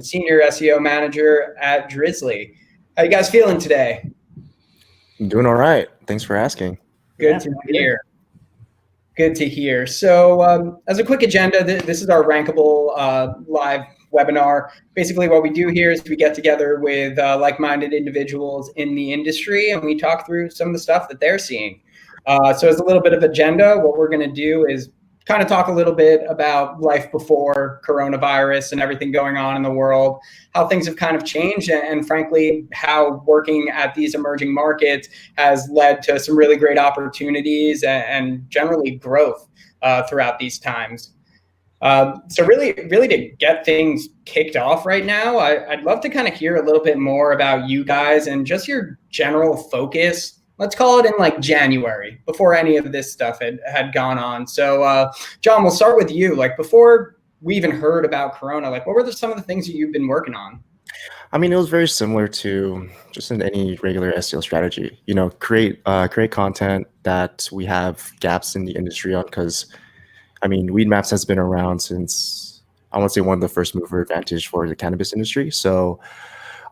Senior SEO Manager at Drizzly. How you guys feeling today? I'm doing all right. Thanks for asking. Good to hear. Good to hear. So as a quick agenda, this is our Rankable live webinar. Basically what we do here is we get together with like-minded individuals in the industry and we talk through some of the stuff that they're seeing. So as a little bit of agenda, what we're going to do is kind of talk a little bit about life before coronavirus and everything going on in the world, how things have kind of changed, and frankly, how working at these emerging markets has led to some really great opportunities and generally growth throughout these times. So really to get things kicked off right now, I'd love to kind of hear a little bit more about you guys and just your general focus. Let's call it in like January, before any of this stuff had gone on. So John, we'll start with you. Like before we even heard about Corona, like what were some of the things that you've been working on? I mean, it was very similar to just in any regular SEO strategy. You know, create content that we have gaps in the industry on, because I mean, WeedMaps has been around since, I want to say, one of the first mover advantage for the cannabis industry. So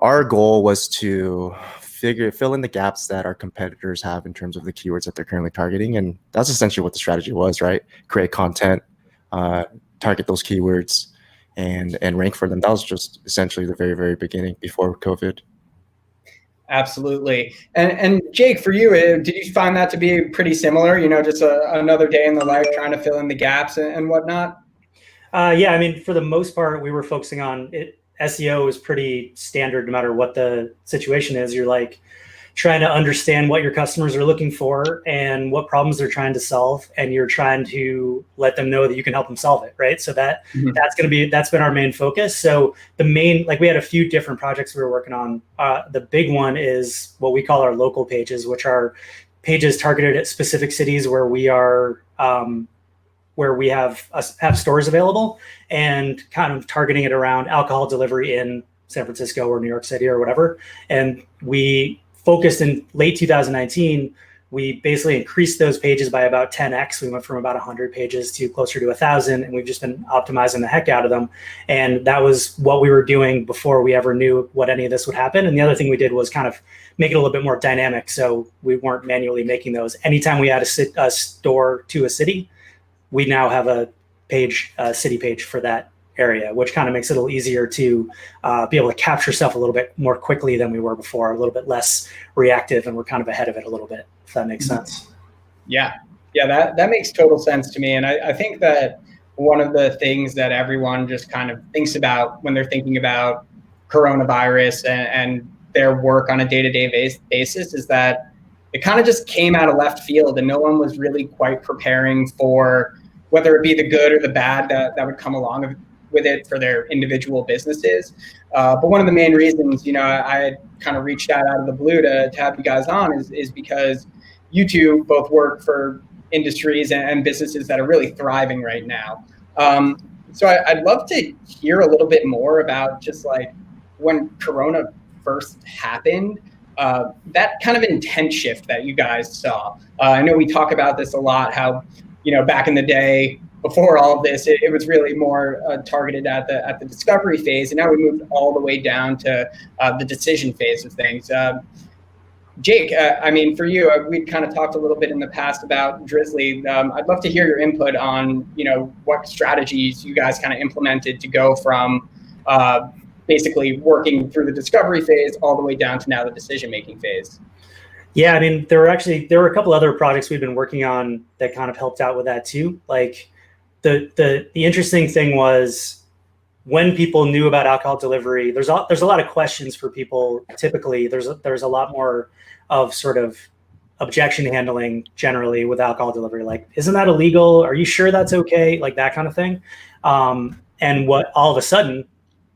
our goal was to fill in the gaps that our competitors have in terms of the keywords that they're currently targeting. And that's essentially what the strategy was, right? Create content, target those keywords, and rank for them. That was just essentially the very, very beginning before COVID. Absolutely. And Jake, for you, did you find that to be pretty similar? You know, just another day in the life trying to fill in the gaps and whatnot? Yeah, I mean, for the most part, we were focusing on it. SEO is pretty standard no matter what the situation is. You're like trying to understand what your customers are looking for and what problems they're trying to solve, and you're trying to let them know that you can help them solve it, right? So that's been our main focus. So we had a few different projects we were working on. The big one is what we call our local pages, which are pages targeted at specific cities where we are where we have stores available, and kind of targeting it around alcohol delivery in San Francisco or New York City or whatever. And we focused in late 2019, we basically increased those pages by about 10x. We went from about 100 pages to closer to 1,000, and we've just been optimizing the heck out of them. And that was what we were doing before we ever knew what any of this would happen. And the other thing we did was kind of make it a little bit more dynamic, so we weren't manually making those. Anytime we add a store to a city, we now have a city page for that area, which kind of makes it a little easier to be able to capture stuff a little bit more quickly than we were before, a little bit less reactive, and we're kind of ahead of it a little bit, if that makes sense. Yeah, that makes total sense to me. And I think that one of the things that everyone just kind of thinks about when they're thinking about coronavirus and their work on a day-to-day basis is that it kind of just came out of left field, and no one was really quite preparing for whether it be the good or the bad that would come along with it for their individual businesses. But one of the main reasons, you know, I had kind of reached out of the blue to have you guys on is because you two both work for industries and businesses that are really thriving right now. So I'd love to hear a little bit more about just like when Corona first happened, that kind of intent shift that you guys saw. I know we talk about this a lot, how, you know, back in the day, before all of this, it was really more targeted at the discovery phase, and now we moved all the way down to the decision phase of things. Jake, I mean, for you, we'd kind of talked a little bit in the past about Drizzly. I'd love to hear your input on, you know, what strategies you guys kind of implemented to go from basically working through the discovery phase all the way down to now the decision-making phase. Yeah, I mean, there were a couple other projects we've been working on that kind of helped out with that too. Like the interesting thing was when people knew about alcohol delivery, there's a lot of questions for people. Typically, there's a lot more of sort of objection handling generally with alcohol delivery. Like, isn't that illegal? Are you sure that's okay? Like that kind of thing. And what all of a sudden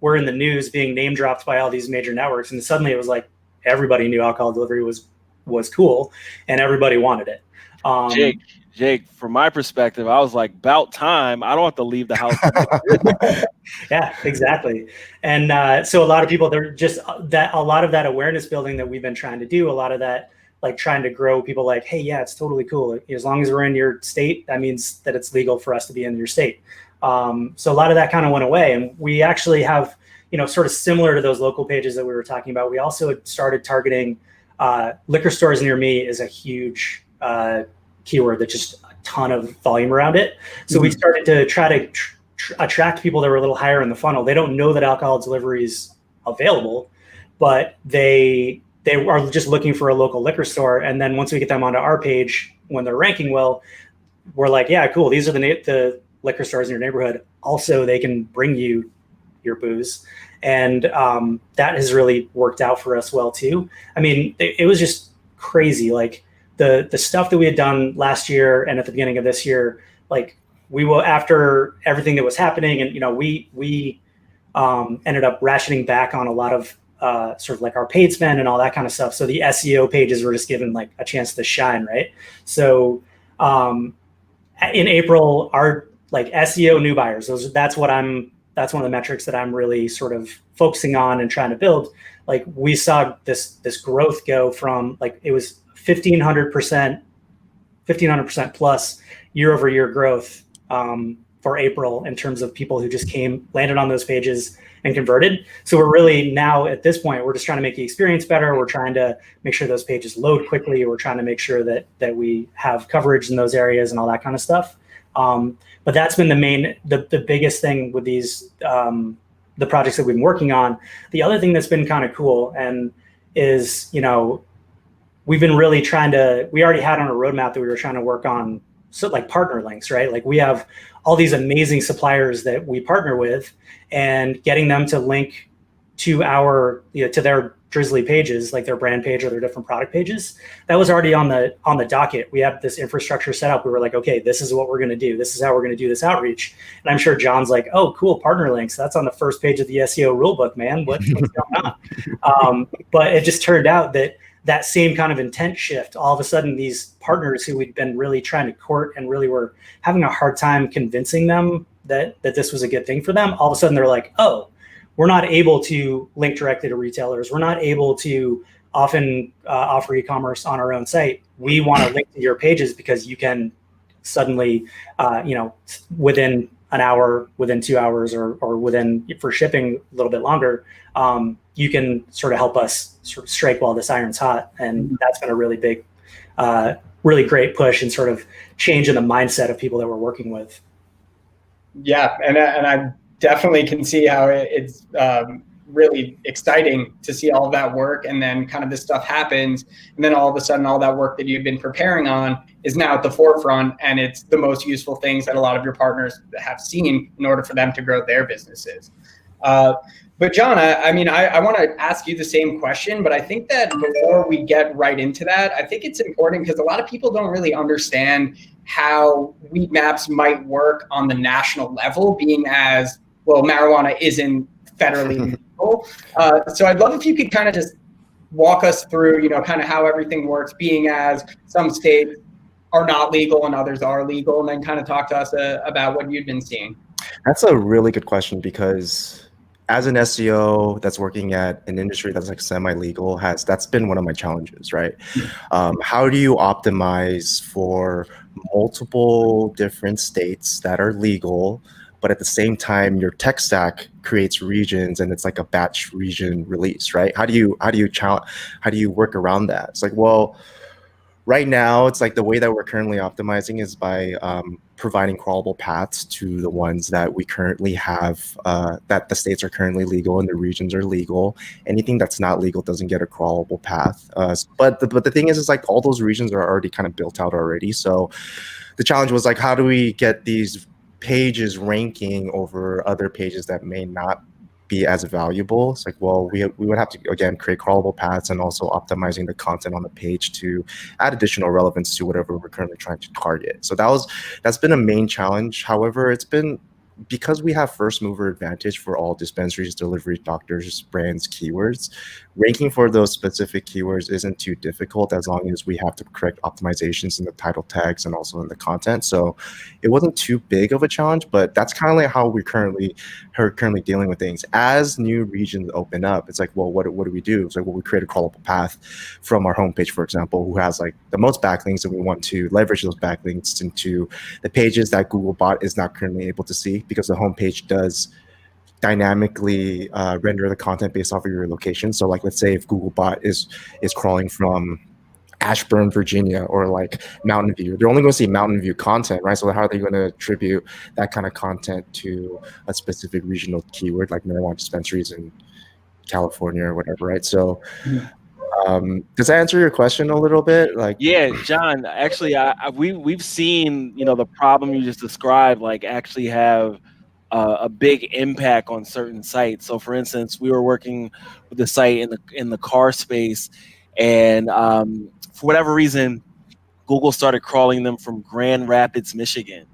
we're in the news being name dropped by all these major networks, and suddenly it was like everybody knew alcohol delivery was cool and everybody wanted it. Jake, from my perspective, I was like, about time. I don't have to leave the house. Yeah, exactly. And so a lot of people, they're just a lot of that awareness building that we've been trying to do, a lot of that, like trying to grow people like, hey, yeah, it's totally cool. As long as we're in your state, that means that it's legal for us to be in your state. So a lot of that kind of went away. And we actually have, sort of similar to those local pages that we were talking about, we also had started targeting liquor stores near me is a huge keyword that just a ton of volume around it. So we started to try to attract people that were a little higher in the funnel. They don't know that alcohol delivery is available, but they are just looking for a local liquor store. And then once we get them onto our page, when they're ranking well, we're like, yeah, cool. These are the liquor stores in your neighborhood. Also, they can bring you your booze. And that has really worked out for us well too. I mean, it was just crazy. Like the stuff that we had done last year and at the beginning of this year, like we will, after everything that was happening, and we ended up rationing back on a lot of sort of like our paid spend and all that kind of stuff. So the SEO pages were just given like a chance to shine, right? So in April, our like SEO new buyers, that's one of the metrics that I'm really sort of focusing on and trying to build. Like we saw this growth go from like, it was 1,500% plus year over year growth for April in terms of people who just landed on those pages and converted. So we're really now at this point, we're just trying to make the experience better. We're trying to make sure those pages load quickly. We're trying to make sure that we have coverage in those areas and all that kind of stuff. But that's been the biggest thing with these, the projects that we've been working on. The other thing that's been kind of cool and is, we've been really we already had on a roadmap that we were trying to work on, so like partner links, right? Like we have all these amazing suppliers that we partner with, and getting them to link to to their Drizzly pages, like their brand page or their different product pages. That was already on the docket. We have this infrastructure set up. We were like, okay, this is what we're going to do. This is how we're going to do this outreach. And I'm sure John's like, oh, cool, partner links. That's on the first page of the SEO rulebook, man. What's going on? But it just turned out that same kind of intent shift, all of a sudden these partners who we'd been really trying to court and really were having a hard time convincing them that this was a good thing for them, all of a sudden they're like, oh, we're not able to link directly to retailers. We're not able to often offer e-commerce on our own site. We want to link to your pages because you can suddenly, within an hour, within 2 hours, or within, for shipping a little bit longer, you can sort of help us sort of strike while this iron's hot. And that's been a really big, really great push and sort of change in the mindset of people that we're working with. Yeah, and I definitely can see how it's really exciting to see all of that work, and then kind of this stuff happens, and then all of a sudden all that work that you've been preparing on is now at the forefront, and it's the most useful things that a lot of your partners have seen in order for them to grow their businesses. But John, I want to ask you the same question, but I think that before we get right into that, I think it's important because a lot of people don't really understand how WeedMaps might work on the national level, being as, well, marijuana isn't federally legal. So I'd love if you could kind of just walk us through, kind of how everything works, being as some states are not legal and others are legal, and then kind of talk to us about what you've been seeing. That's a really good question, because as an SEO that's working at an industry that's like semi-legal, that's been one of my challenges, right? How do you optimize for multiple different states that are legal, but at the same time your tech stack creates regions and it's like a batch region release, right? How do you work around that? It's like, well, right now it's like the way that we're currently optimizing is by providing crawlable paths to the ones that we currently have, that the states are currently legal and the regions are legal. Anything that's not legal doesn't get a crawlable path. But the thing is like all those regions are already kind of built out already. So the challenge was like, how do we get these pages ranking over other pages that may not be as valuable? It's like, well, we would have to, again, create crawlable paths and also optimizing the content on the page to add additional relevance to whatever we're currently trying to target. So that's been a main challenge. However, it's been, because we have first mover advantage for all dispensaries, delivery, doctors, brands, keywords, ranking for those specific keywords isn't too difficult as long as we have the correct optimizations in the title tags and also in the content. So it wasn't too big of a challenge, but that's kind of like how we're currently dealing with things. As new regions open up, it's like, well, what do we do? It's like, well, we create a crawlable path from our homepage, for example, who has like the most backlinks, and we want to leverage those backlinks into the pages that Googlebot is not currently able to see, because the homepage does dynamically render the content based off of your location. So like, let's say if Googlebot is crawling from Ashburn, Virginia, or like Mountain View, they're only going to see Mountain View content, right? So how are they going to attribute that kind of content to a specific regional keyword like marijuana dispensaries in California or whatever, right? So does that answer your question a little bit? Like, yeah, John, actually, we've seen, you know, the problem you just described, like actually have a big impact on certain sites. So for instance, we were working with the site in the car space, and for whatever reason, Google started crawling them from Grand Rapids, Michigan.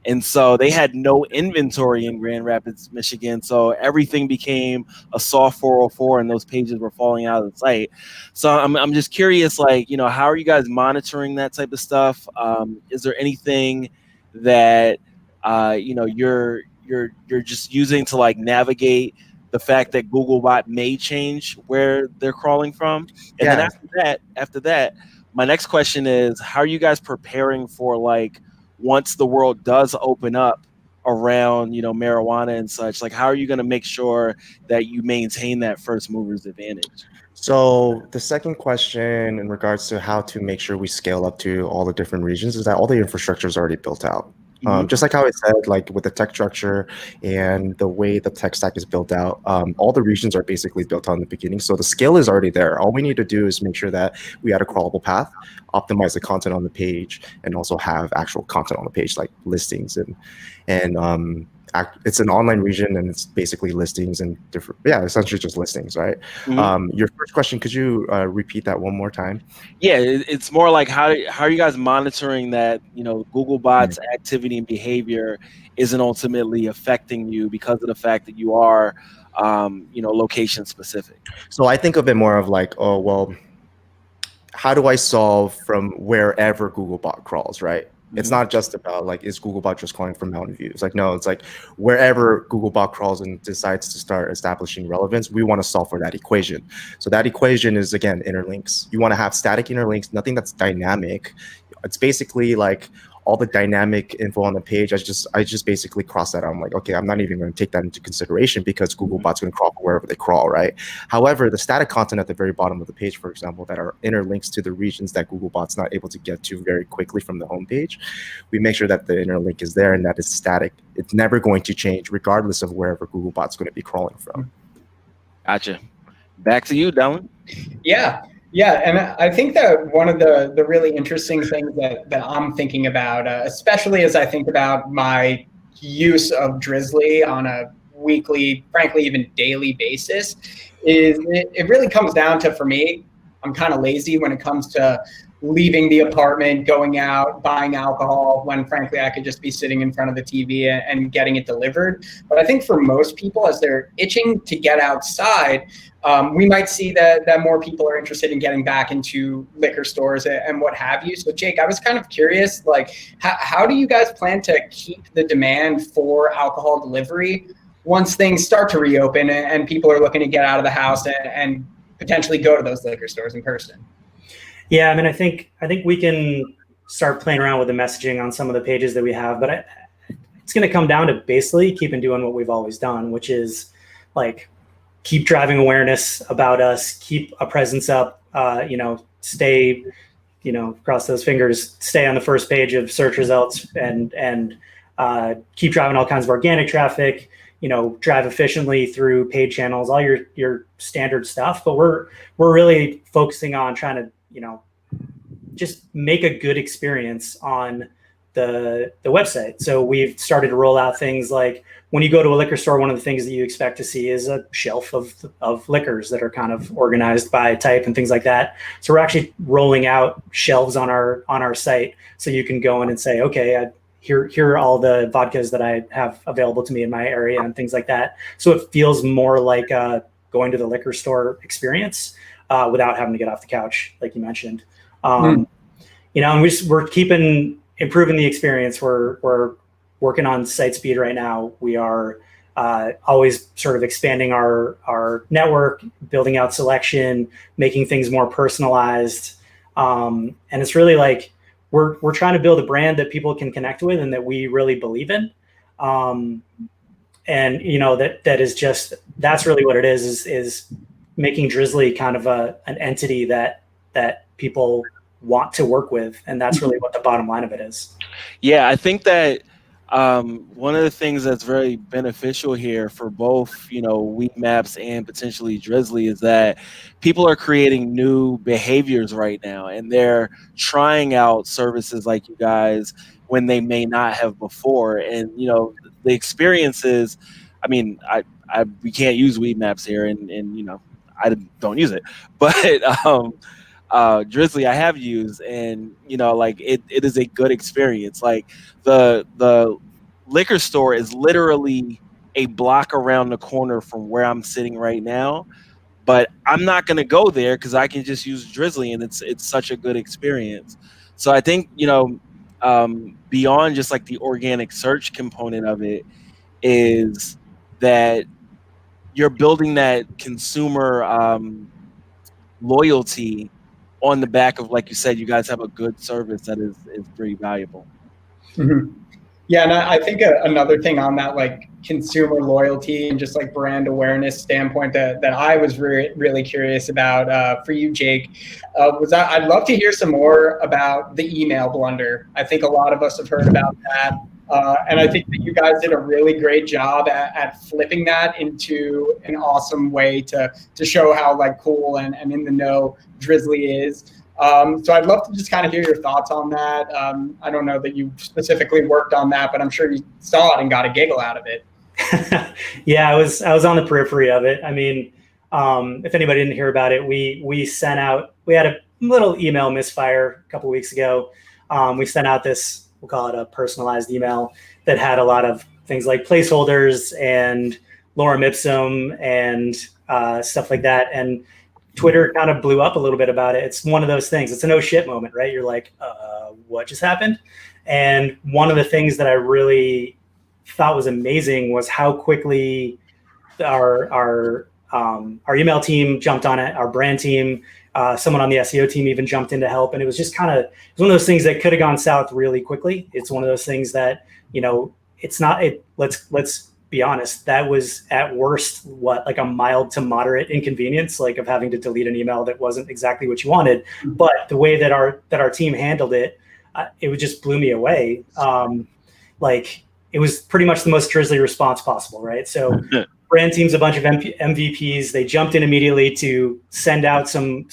And so they had no inventory in Grand Rapids, Michigan. So everything became a soft 404 and those pages were falling out of the site. So I'm just curious, like, you know, how are you guys monitoring that type of stuff? Is there anything that, you know, you're just using to like navigate the fact that Googlebot may change where they're crawling from? And then after that, my next question is, how are you guys preparing for like, once the world does open up around, you know, marijuana and such, like how are you going to make sure that you maintain that first mover's advantage? so the second question in regards to how to make sure we scale up to all the different regions is that all the infrastructure is already built out. Just like how I said, like with the tech structure and the way the tech stack is built out, all the regions are basically built out in the beginning. So the scale is already there. All we need to do is make sure that we add a crawlable path, optimize the content on the page, and also have actual content on the page, like listings and it's an online region and it's basically listings and different, essentially just listings, right? Your first question, could you repeat that one more time? Yeah, it's more like how are you guys monitoring that, you know, Googlebot's activity and behavior isn't ultimately affecting you because of the fact that you are, you know, location specific? So I think of it more of like, oh, well, how do I solve from wherever Googlebot crawls, right? It's not just about like, is Googlebot just calling from Mountain View? It's like, no, it's like wherever Googlebot crawls and decides to start establishing relevance, we want to solve for that equation. So that equation is, again, interlinks. You want to have static interlinks, nothing that's dynamic. It's basically like all the dynamic info on the page. I just basically cross that out. I'm like, okay, I'm not even going to take that into consideration because Googlebot's going to crawl wherever they crawl, right? However, the static content at the very bottom of the page, for example, that are interlinks to the regions that Googlebot's not able to get to very quickly from the homepage, we make sure that the interlink is there and that it's static. It's never going to change regardless of wherever Googlebot's going to be crawling from. Gotcha. Back to you, Dylan. Yeah, and I think that one of the really interesting things that I'm thinking about, especially as I think about my use of Drizzly on a weekly, frankly, even daily basis, is it really comes down to, for me, I'm kind of lazy when it comes to leaving the apartment, going out, buying alcohol, when frankly I could just be sitting in front of the TV and getting it delivered. But I think for most people, as they're itching to get outside, we might see that more people are interested in getting back into liquor stores and what have you. So Jake, I was kind of curious, like, how do you guys plan to keep the demand for alcohol delivery once things start to reopen and people are looking to get out of the house and potentially go to those liquor stores in person? Yeah, I mean, I think we can start playing around with the messaging on some of the pages that we have, but it's going to come down to basically keeping doing what we've always done, which is like keep driving awareness about us, keep a presence up, stay, cross those fingers, stay on the first page of search results and keep driving all kinds of organic traffic, drive efficiently through paid channels, all your standard stuff. But we're really focusing on trying to, just make a good experience on the website. So we've started to roll out things like when you go to a liquor store, one of the things that you expect to see is a shelf of liquors that are kind of organized by type and things like that. So we're actually rolling out shelves on our site so you can go in and say, okay, here are all the vodkas that I have available to me in my area and things like that. So it feels more like going to the liquor store experience without having to get off the couch, like you mentioned. And we're keeping improving the experience. We're working on site speed right now. We are always sort of expanding our network, building out selection, making things more personalized. And it's really like we're trying to build a brand that people can connect with and that we really believe in. and that is just, that's really what it is making Drizzly kind of an entity that people want to work with, and that's really what the bottom line of it is. Yeah, I think that one of the things that's very beneficial here for both, WeedMaps and potentially Drizzly is that people are creating new behaviors right now, and they're trying out services like you guys when they may not have before. And the experiences, I mean, we can't use WeedMaps here, and I don't use it, but Drizzly I have used, and it is a good experience. Like the liquor store is literally a block around the corner from where I'm sitting right now, but I'm not going to go there because I can just use Drizzly, and it's such a good experience. So I think beyond just like the organic search component of it is that you're building that consumer loyalty on the back of, like you said, you guys have a good service that is pretty valuable. Mm-hmm. Yeah, and I think another thing on that, like consumer loyalty and just like brand awareness standpoint that I was really curious about for you, Jake, was I'd love to hear some more about the email blunder. I think a lot of us have heard about that. And I think that you guys did a really great job at flipping that into an awesome way to show how like cool and in the know Drizzly is. So I'd love to just kind of hear your thoughts on that. I don't know that you specifically worked on that, but I'm sure you saw it and got a giggle out of it. Yeah, I was on the periphery of it. I mean, if anybody didn't hear about it, we sent out, we had a little email misfire a couple weeks ago. We sent out this, we'll call it a personalized email that had a lot of things like placeholders and lorem ipsum and stuff like that. And Twitter kind of blew up a little bit about it. It's one of those things. It's a no shit moment, right? You're like, what just happened? And one of the things that I really thought was amazing was how quickly our email team jumped on it. Our brand team, someone on the SEO team even jumped in to help. And it was just kind of, it's one of those things that could have gone south really quickly. It's one of those things that, it's not, let's be honest, that was at worst, like a mild to moderate inconvenience, like of having to delete an email that wasn't exactly what you wanted. But the way that our team handled it, it just blew me away. Like it was pretty much the most Drizzly response possible, right? So brand team's a bunch of MVPs. They jumped in immediately to send out some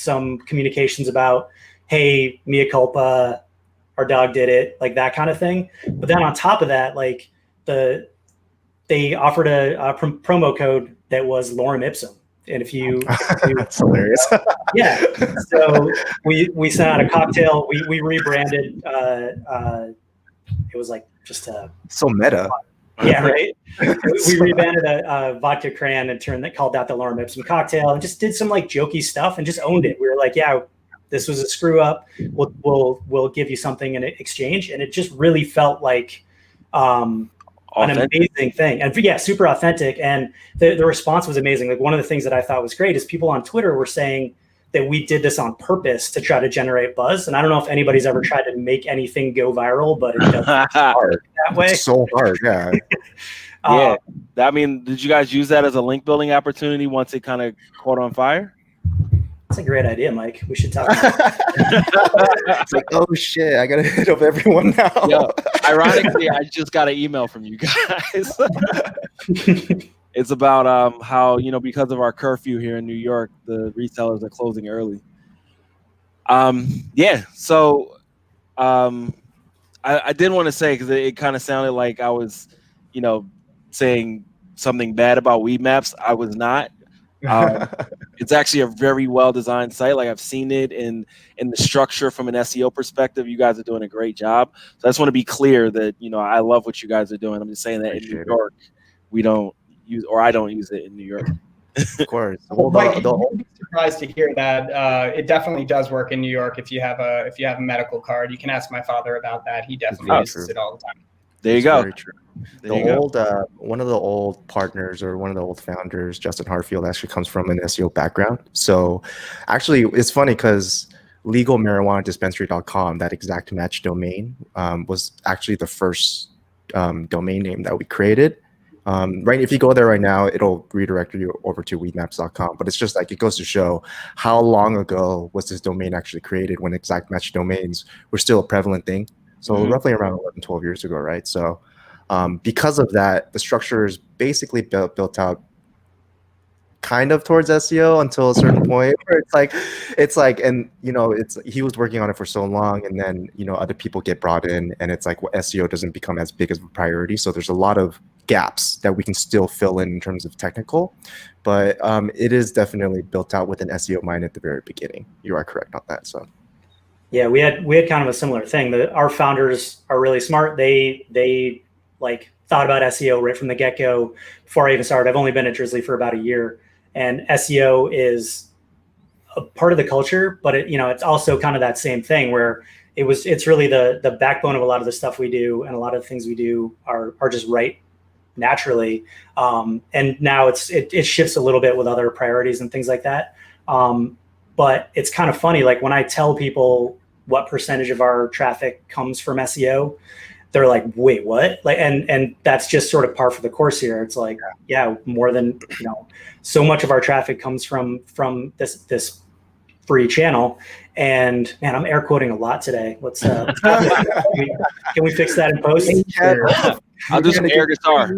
communications about, hey, mea culpa, our dog did it, like that kind of thing. But then on top of that, like they offered a promo code that was lorem ipsum. And if you that's hilarious. Yeah. So we sent out a cocktail. We rebranded. It was like just so meta. Yeah, right. We rebranded a vodka cran and called that the lorem ipsum cocktail, and just did some like jokey stuff and just owned it. We were like, yeah, this was a screw up. We'll give you something in exchange, and it just really felt like an amazing thing. And yeah, super authentic. And the response was amazing. Like one of the things that I thought was great is people on Twitter were saying that we did this on purpose to try to generate buzz. And I don't know if anybody's ever tried to make anything go viral, but it does hard that way. It's so hard, yeah. Yeah. I mean, did you guys use that as a link building opportunity once it kind of caught on fire? That's a great idea, Mike. We should talk about It's like, oh shit, I gotta hit up everyone now. Yo, ironically, I just got an email from you guys. It's about how, because of our curfew here in New York, the retailers are closing early. Yeah, so I did want to say, because it kind of sounded like I was, saying something bad about WeedMaps. I was not. It's actually a very well-designed site. Like I've seen it in the structure from an SEO perspective. You guys are doing a great job. So I just want to be clear that, I love what you guys are doing. I'm just saying that in New York, we don't use, or I don't use it in New York. Of course. Well, Mike, you'd be surprised to hear that it definitely does work in New York if you have a medical card. You can ask my father about that. He definitely uses it all the time. There you go. Very true. One of the old partners, or one of the old founders, Justin Hartfield, actually comes from an SEO background. So actually, it's funny because legalmarijuanadispensary.com, that exact match domain, was actually the first domain name that we created. Right, if you go there right now, it'll redirect you over to weedmaps.com. But it's just like, it goes to show how long ago was this domain actually created when exact match domains were still a prevalent thing. So roughly around 11, 12 years ago, right? So because of that, the structure is basically built out kind of towards SEO until a certain point where it's like, and he was working on it for so long, and then other people get brought in, and it's like, well, SEO doesn't become as big of a priority. So there's a lot of gaps that we can still fill in terms of technical, but it is definitely built out with an SEO mind at the very beginning. You are correct on that. So yeah, we had kind of a similar thing. Our founders are really smart. They like thought about SEO right from the get-go before I even started. I've only been at Drizzly for about a year. And SEO is a part of the culture, but it's also kind of that same thing where it's really the backbone of a lot of the stuff we do, and a lot of the things we do are just right naturally. And now it shifts a little bit with other priorities and things like that. But it's kind of funny, like when I tell people what percentage of our traffic comes from SEO, they're like, wait, what? Like, and that's just sort of par for the course here. It's like, yeah, more than, so much of our traffic comes from this free channel. And man, I'm air quoting a lot today. Let's can we fix that in post? I'll do some air guitar.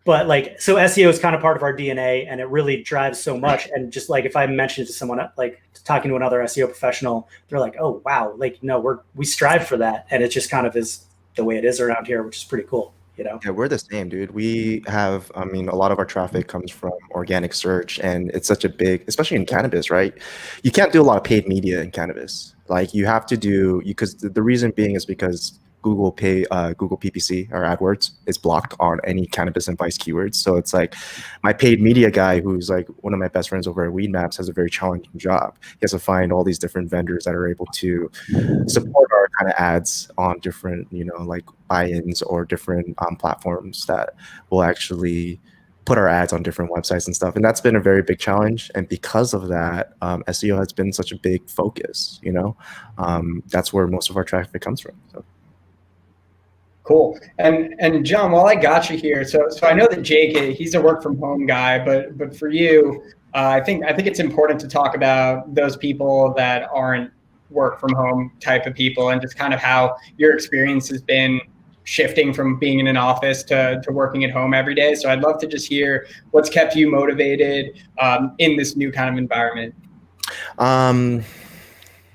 But like, so SEO is kind of part of our DNA, and it really drives so much. And just like, if I mention it to someone, like talking to another SEO professional, they're like, oh, wow. Like, no, we strive for that. And it just kind of is the way it is around here, which is pretty cool. Yeah, we're the same, dude. We have, a lot of our traffic comes from organic search, and it's such a big, especially in cannabis, right? You can't do a lot of paid media in cannabis. Like you have to do, because the reason being is because Google PPC or AdWords is blocked on any cannabis and vice keywords. So it's like my paid media guy, who's like one of my best friends over at WeedMaps, has a very challenging job. He has to find all these different vendors that are able to support our kind of ads on different, like buy-ins or different platforms that will actually put our ads on different websites and stuff. And that's been a very big challenge. And because of that, SEO has been such a big focus, that's where most of our traffic comes from. So. Cool. And John, while I got you here, so I know that Jake, he's a work from home guy, but for you, I think it's important to talk about those people that aren't work from home type of people, and just kind of how your experience has been shifting from being in an office to working at home every day. So I'd love to just hear what's kept you motivated in this new kind of environment.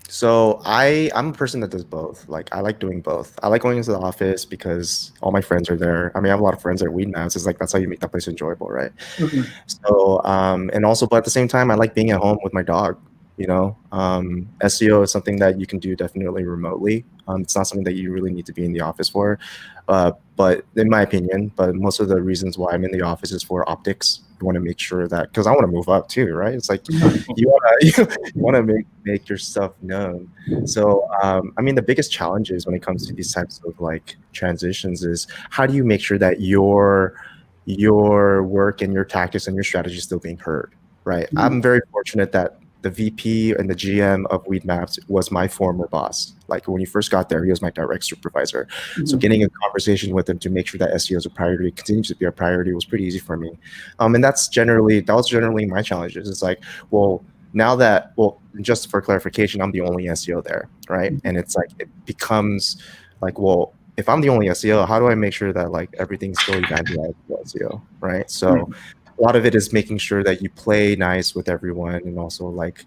So I'm a person that does both. Like I like doing both. I like going into the office because all my friends are there. I have a lot of friends at WeedMaps. It's like, that's how you make that place enjoyable, right? Mm-hmm. So, and also, but at the same time, I like being at home with my dog. SEO is something that you can do definitely remotely. It's not something that you really need to be in the office for. But in my opinion, most of the reasons why I'm in the office is for optics. You want to make sure that, because I want to move up too, right? It's like you want to make your stuff known. So, the biggest challenges when it comes to these types of like transitions is how do you make sure that your work and your tactics and your strategy is still being heard, right? Mm-hmm. I'm very fortunate that the VP and the GM of WeedMaps was my former boss. Like when he first got there, he was my direct supervisor. Mm-hmm. So getting a conversation with him to make sure that SEO is a priority, continues to be a priority, was pretty easy for me. And that was generally my challenges. It's like, just for clarification, I'm the only SEO there, right? Mm-hmm. And it's like, it becomes like, well, if I'm the only SEO, how do I make sure that like everything's still evangelized for SEO, right? So. Mm-hmm. A lot of it is making sure that you play nice with everyone, and also like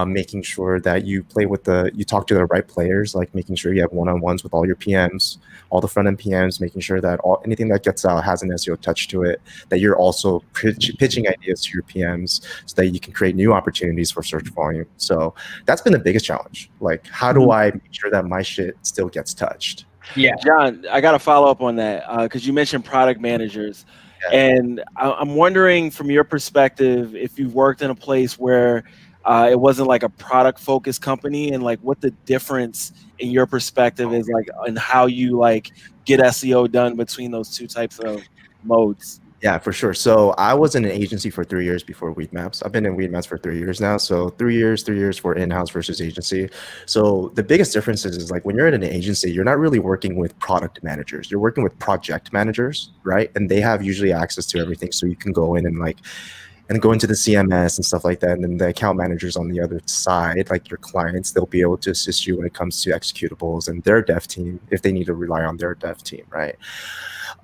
making sure that you talk to the right players, like making sure you have one-on-ones with all your PMs, all the front-end PMs, making sure that anything that gets out has an SEO touch to it, that you're also pitching ideas to your PMs so that you can create new opportunities for search volume. So that's been the biggest challenge. Like, how do I make sure that my shit still gets touched? Yeah. John, I got to follow up on that because you mentioned product managers. Yeah. And I'm wondering, from your perspective, if you've worked in a place where it wasn't like a product-focused company, and like what the difference in your perspective is, like, and how you like get SEO done between those two types of modes. Yeah, for sure. So I was in an agency for 3 years before WeedMaps. I've been in WeedMaps for 3 years now. So 3 years for in-house versus agency. So the biggest difference is like when you're in an agency, you're not really working with product managers. You're working with project managers, right? And they have usually access to everything. So you can go in and go into the CMS and stuff like that. And then the account managers on the other side, like your clients, they'll be able to assist you when it comes to executables and their dev team if they need to rely on their dev team, right?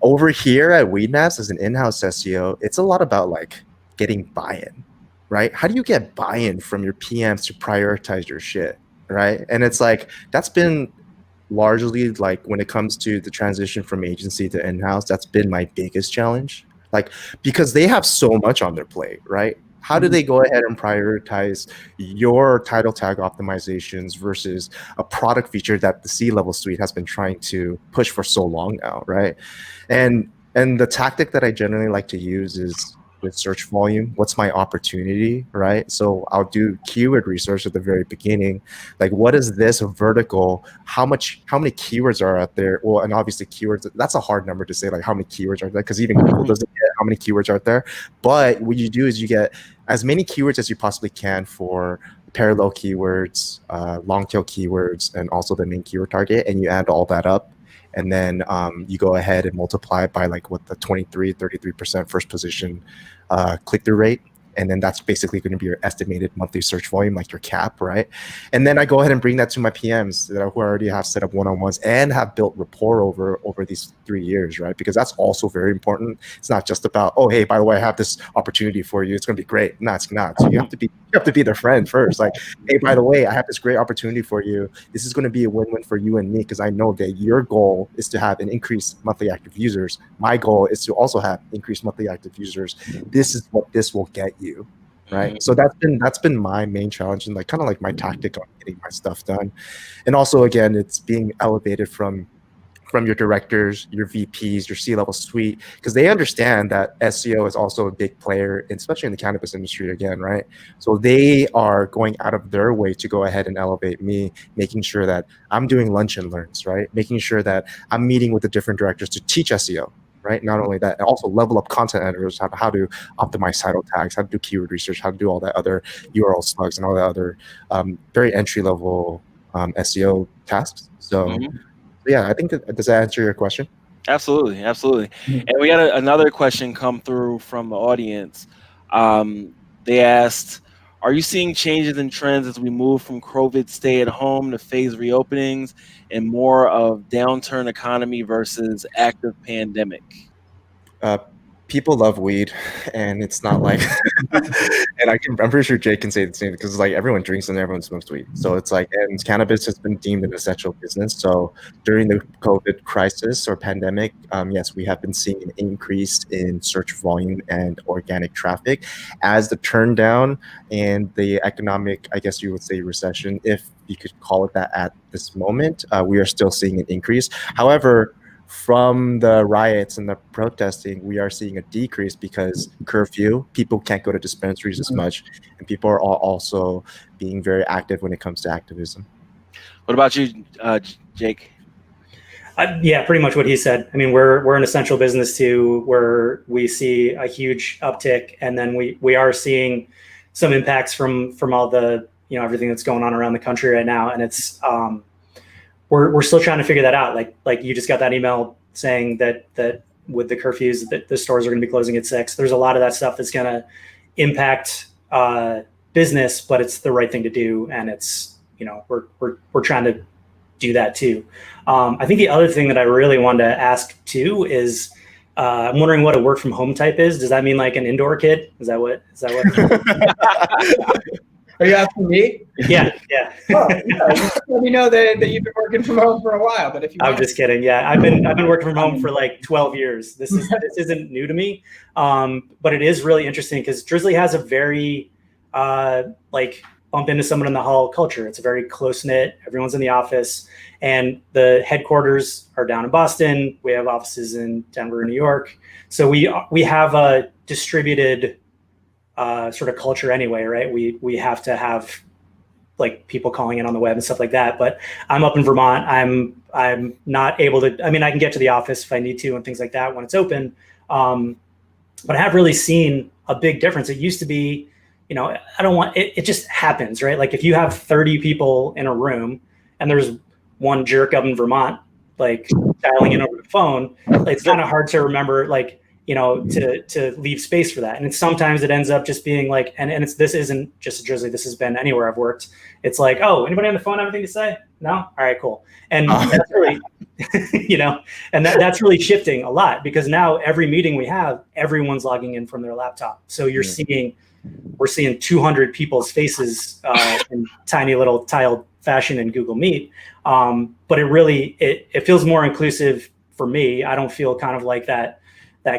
Over here at WeedMaps as an in-house SEO, it's a lot about like getting buy-in, right? How do you get buy-in from your PMs to prioritize your shit, right? And it's like, that's been largely like when it comes to the transition from agency to in-house, that's been my biggest challenge. Like, because they have so much on their plate, right? How do they go ahead and prioritize your title tag optimizations versus a product feature that the C-level suite has been trying to push for so long now, right? And the tactic that I generally like to use is with search volume. What's my opportunity, right? So I'll do keyword research at the very beginning. Like, what is this vertical? How many keywords are out there? Well, and obviously keywords, that's a hard number to say, like how many keywords are there, because even Google doesn't get how many keywords are out there. But what you do is you get as many keywords as you possibly can for parallel keywords, long tail keywords, and also the main keyword target, and you add all that up. And then you go ahead and multiply it by like what the 33% first position click-through rate. And then that's basically going to be your estimated monthly search volume, like your cap, right? And then I go ahead and bring that to my PMs who already have set up one-on-ones and have built rapport over these 3 years, right? Because that's also very important. It's not just about, oh, hey, by the way, I have this opportunity for you. It's going to be great. No, it's not. So you have to be their friend first. Like, hey, by the way, I have this great opportunity for you. This is going to be a win-win for you and me, because I know that your goal is to have an increased monthly active users. My goal is to also have increased monthly active users. This is what this will get you, right? So that's been my main challenge and like kind of like my tactic on getting my stuff done. And also, again, it's being elevated from your directors, your VPs, your C-level suite, because they understand that SEO is also a big player, especially in the cannabis industry again, right? So they are going out of their way to go ahead and elevate me, making sure that I'm doing lunch and learns, right? Making sure that I'm meeting with the different directors to teach SEO, right? Not only that, and also level up content editors, how to optimize title tags, how to do keyword research, how to do all that other URL slugs and all that other very entry-level SEO tasks. So yeah, I think does that answer your question? Absolutely. And we got another question come through from the audience. They asked, are you seeing changes in trends as we move from COVID stay at home to phase reopenings and more of downturn economy versus active pandemic? People love weed, and it's not like, and I'm pretty sure Jake can say the same, because it's like everyone drinks and everyone smokes weed. So it's like, and cannabis has been deemed an essential business. So during the COVID crisis or pandemic, yes, we have been seeing an increase in search volume and organic traffic. As the turn down and the economic, I guess you would say, recession, if you could call it that at this moment, we are still seeing an increase. However, from the riots and the protesting, we are seeing a decrease because curfew, people can't go to dispensaries as much, and people are also being very active when it comes to activism. What about you, Jake? Yeah, pretty much what he said. I mean, we're an essential business too, where we see a huge uptick, and then we are seeing some impacts from all the, you know, everything that's going on around the country right now, and it's we're still trying to figure that out. Like you just got that email saying that with the curfews, that the stores are going to be closing at 6. There's a lot of that stuff that's going to impact business, but it's the right thing to do, and it's, you know, we're trying to do that too. I think the other thing that I really wanted to ask too is I'm wondering what a work from home type is. Does that mean like an indoor kid? Is that what? Are you asking me? Yeah. Well, yeah, let me know that you've been working from home for a while. But if you I'm just kidding. Yeah, I've been working from home for like 12 years. This isn't new to me, but it is really interesting because Drizzly has a very like bump into someone in the hall culture. It's a very close knit. Everyone's in the office, and the headquarters are down in Boston. We have offices in Denver and New York. So we have a distributed sort of culture anyway, right? We have to have like people calling in on the web and stuff like that. But I'm up in Vermont. I'm not able to. I mean, I can get to the office if I need to and things like that when it's open. but I have really seen a big difference. It used to be, you know, I don't want it. It just happens, right? Like if you have 30 people in a room and there's one jerk up in Vermont, like dialing in over the phone, like, it's kind of hard to remember, like, you know, to leave space for that. And sometimes it ends up just being like, and this isn't just a Drizzly, this has been anywhere I've worked. It's like, oh, anybody on the phone have anything to say? No? All right, cool. And that's really, you know, and that's really shifting a lot, because now every meeting we have, everyone's logging in from their laptop. So we're seeing 200 people's faces in tiny little tiled fashion in Google Meet. But it really, it feels more inclusive for me. I don't feel kind of like that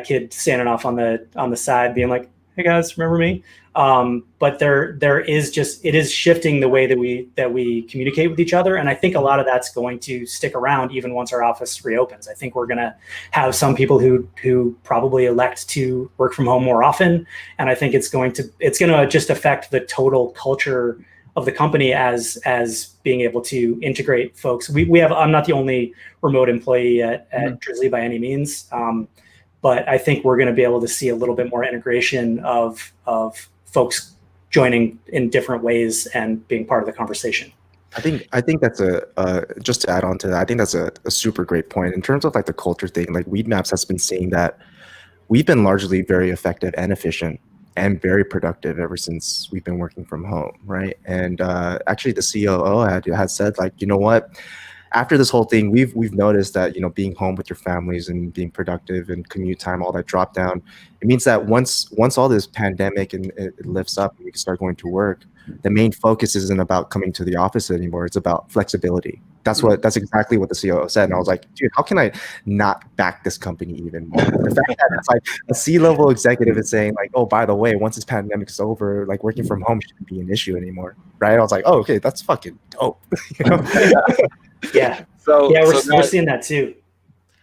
kid standing off on the side being like, hey guys, remember me? But there is just, it is shifting the way that we communicate with each other. And I think a lot of that's going to stick around even once our office reopens. I think we're going to have some people who probably elect to work from home more often. And I think it's going to just affect the total culture of the company as being able to integrate folks. We have, I'm not the only remote employee at Drizzly by any means. But I think we're going to be able to see a little bit more integration of folks joining in different ways and being part of the conversation. I think that's just to add on to that, I think that's a super great point in terms of like the culture thing. Like WeedMaps has been saying that we've been largely very effective and efficient and very productive ever since we've been working from home, right? And actually the COO had said, like, you know what? After this whole thing, we've noticed that, you know, being home with your families and being productive and commute time, all that drop down, it means that once all this pandemic and it lifts up and we can start going to work, the main focus isn't about coming to the office anymore. It's about flexibility. That's exactly what the COO said. And I was like, dude, how can I not back this company even more? The fact that it's like a C-level executive is saying like, oh, by the way, once this pandemic is over, like working from home shouldn't be an issue anymore, right? I was like, oh, okay, that's fucking dope. You know? Yeah. We're seeing that too.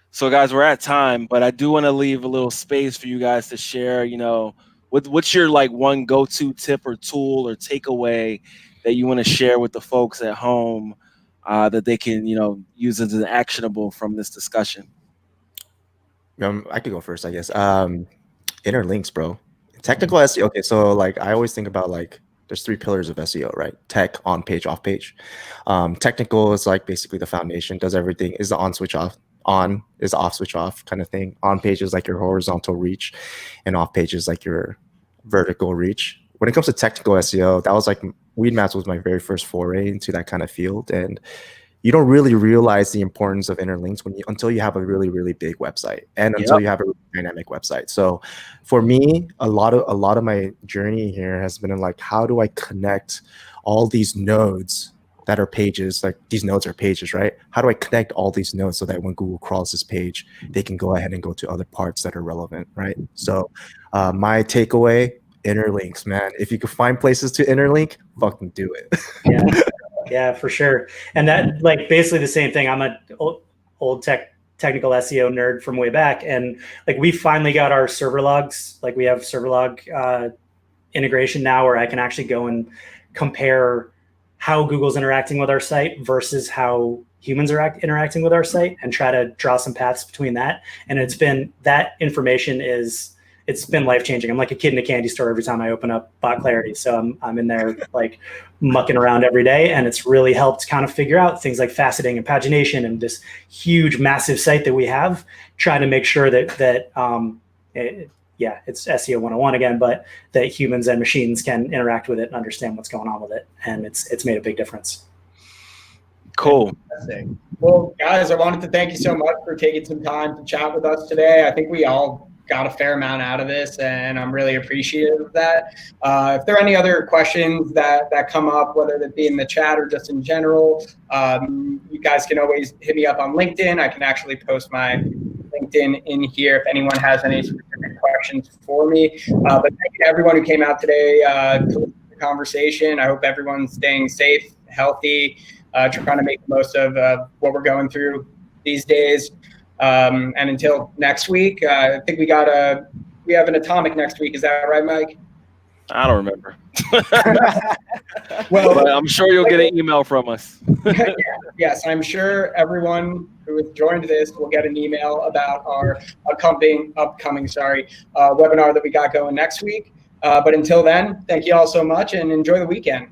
So guys, we're at time, but I do want to leave a little space for you guys to share, you know, what's your like one go-to tip or tool or takeaway that you want to share with the folks at home that they can, you know, use as an actionable from this discussion? I could go first, I guess. Inner links, bro. Technical SEO. Okay, so like I always think about like there's 3 pillars of SEO, right? Tech, on page, off page. Technical is like basically the foundation, does everything, is the on switch off, on is off switch off kind of thing. On page is like your horizontal reach, and off page is like your vertical reach. When it comes to technical SEO, that was like WeedMaps was my very first foray into that kind of field. And you don't really realize the importance of inner links until you have a really, really big website and until you have a really dynamic website. So for me, a lot of my journey here has been in like, how do I connect all these nodes that are pages? Like these nodes are pages, right? How do I connect all these nodes so that when Google crawls this page, they can go ahead and go to other parts that are relevant, right? So my takeaway, inner links, man. If you could find places to interlink, fucking do it. Yeah. Yeah, for sure. And that, like, basically the same thing. I'm an old technical SEO nerd from way back. And like, we finally got our server logs. Like we have server log integration now where I can actually go and compare how Google's interacting with our site versus how humans are interacting with our site and try to draw some paths between that. And it's been, that information it's been life-changing. I'm like a kid in a candy store every time I open up Bot Clarity. So I'm in there like mucking around every day, and it's really helped kind of figure out things like faceting and pagination and this huge, massive site that we have, trying to make sure that it's SEO 101 again, but that humans and machines can interact with it and understand what's going on with it. And it's made a big difference. Cool. Well, guys, I wanted to thank you so much for taking some time to chat with us today. I think we all got a fair amount out of this, and I'm really appreciative of that. If there are any other questions that come up, whether that be in the chat or just in general, you guys can always hit me up on LinkedIn. I can actually post my LinkedIn in here if anyone has any specific questions for me. But thank you to everyone who came out today to listen to the conversation. I hope everyone's staying safe, healthy, trying to make the most of what we're going through these days. And until next week, I think we have an atomic next week. Is that right, Mike? I don't remember. Well, but I'm sure you'll get an email from us. Yes, I'm sure everyone who has joined this will get an email about our upcoming webinar that we got going next week. But until then, thank you all so much and enjoy the weekend.